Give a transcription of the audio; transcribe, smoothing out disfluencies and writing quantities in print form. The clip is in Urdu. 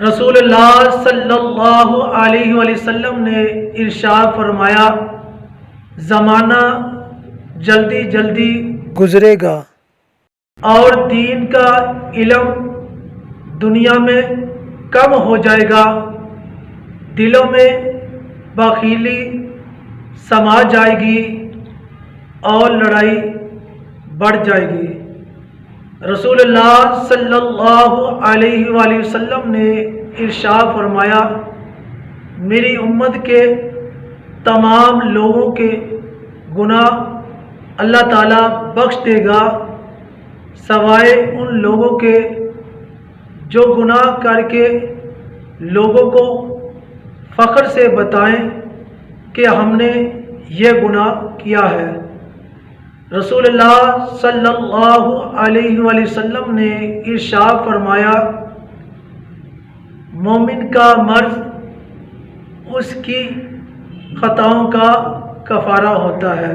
رسول اللہ صلی اللہ علیہ وآلہ وسلم نے ارشاد فرمایا، زمانہ جلدی جلدی گزرے گا اور دین کا علم دنیا میں کم ہو جائے گا، دلوں میں بخیلی سما جائے گی اور لڑائی بڑھ جائے گی۔ رسول اللہ صلی اللہ علیہ وآلہ وسلم نے ارشاد فرمایا، میری امت کے تمام لوگوں کے گناہ اللہ تعالیٰ بخش دے گا سوائے ان لوگوں کے جو گناہ کر کے لوگوں کو فخر سے بتائیں کہ ہم نے یہ گناہ کیا ہے۔ رسول اللہ صلی اللہ علیہ وآلہ وسلم نے ارشاد فرمایا، مومن کا مرض اس کی خطاؤں کا کفارہ ہوتا ہے۔